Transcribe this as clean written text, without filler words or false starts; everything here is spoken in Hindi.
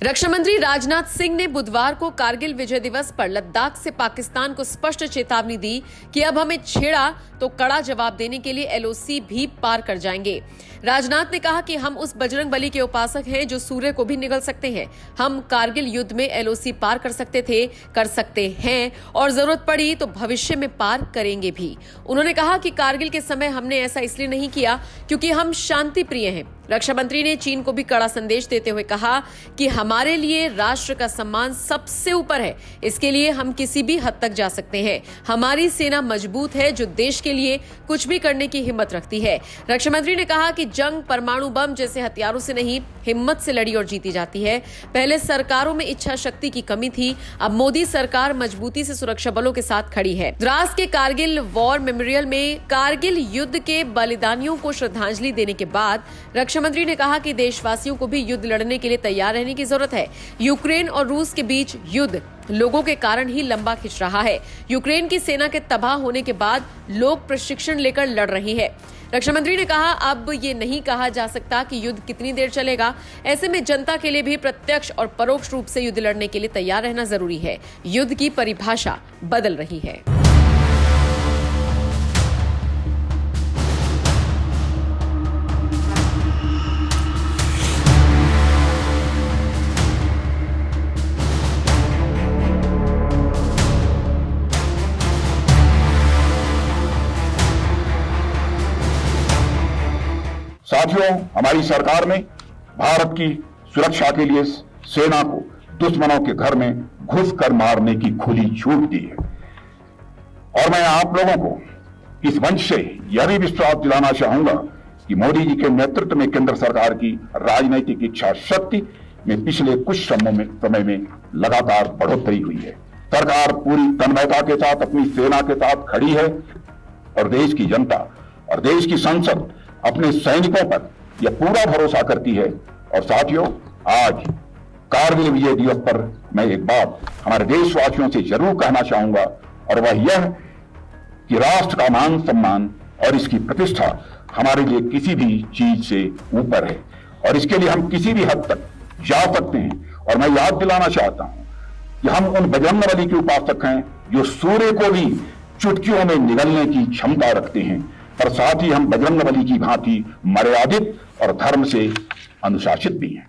रक्षा मंत्री राजनाथ सिंह ने बुधवार को कारगिल विजय दिवस पर लद्दाख से पाकिस्तान को स्पष्ट चेतावनी दी कि अब हमें छेड़ा तो कड़ा जवाब देने के लिए एलओसी भी पार कर जाएंगे। राजनाथ ने कहा कि हम उस बजरंग बली के उपासक हैं जो सूर्य को भी निगल सकते हैं। हम कारगिल युद्ध में एलओसी पार कर सकते थे, कर सकते हैं और जरूरत पड़ी तो भविष्य में पार करेंगे भी। उन्होंने कहा कि कारगिल के समय हमने ऐसा इसलिए नहीं किया क्योंकि हम शांति प्रिय हैं। रक्षा मंत्री ने चीन को भी कड़ा संदेश देते हुए कहा कि हमारे लिए राष्ट्र का सम्मान सबसे ऊपर है। इसके लिए हम किसी भी हद तक जा सकते हैं। हमारी सेना मजबूत है जो देश के लिए कुछ भी करने की हिम्मत रखती है। रक्षा मंत्री ने कहा कि जंग परमाणु बम जैसे हथियारों से नहीं, हिम्मत से लड़ी और जीती जाती है। पहले सरकारों में इच्छा शक्ति की कमी थी, अब मोदी सरकार मजबूती से सुरक्षा बलों के साथ खड़ी है। द्रास के कारगिल वॉर मेमोरियल में कारगिल युद्ध के बलिदानियों को श्रद्धांजलि देने के बाद रक्षा मंत्री ने कहा कि देशवासियों को भी युद्ध लड़ने के लिए तैयार रहने की जरूरत है। यूक्रेन और रूस के बीच युद्ध लोगों के कारण ही लंबा खिंच रहा है। यूक्रेन की सेना के तबाह होने के बाद लोग प्रशिक्षण लेकर लड़ रहे हैं। रक्षा मंत्री ने कहा, अब ये नहीं कहा जा सकता कि युद्ध कितनी देर चलेगा। ऐसे में जनता के लिए भी प्रत्यक्ष और परोक्ष रूप से युद्ध लड़ने के लिए तैयार रहना जरूरी है। युद्ध की परिभाषा बदल रही है। साथियों, हमारी सरकार ने भारत की सुरक्षा के लिए सेना को दुश्मनों के घर में घुसकर मारने की खुली छूट दी है। और मैं आप लोगों को इस मंच से यह भी विश्वास दिलाना चाहूंगा कि मोदी जी के नेतृत्व में केंद्र सरकार की राजनीतिक इच्छा शक्ति में पिछले कुछ समय में लगातार बढ़ोतरी हुई है। सरकार पूरी तन्मयता के साथ अपनी सेना के साथ खड़ी है और देश की जनता और देश की संसद अपने सैनिकों पर यह पूरा भरोसा करती है। और साथियों, आज कारगिल विजय दिवस पर मैं एक बात हमारे देशवासियों से जरूर कहना चाहूंगा, और वह यह कि राष्ट्र का मान सम्मान और इसकी प्रतिष्ठा हमारे लिए किसी भी चीज से ऊपर है और इसके लिए हम किसी भी हद तक जा सकते हैं। और मैं याद दिलाना चाहता हूं कि हम उन बजरंग बली के उपासक हैं जो सूर्य को भी चुटकियों में निगलने की क्षमता रखते हैं, पर साथ ही हम बजरंग बली की भांति मर्यादित और धर्म से अनुशासित भी हैं।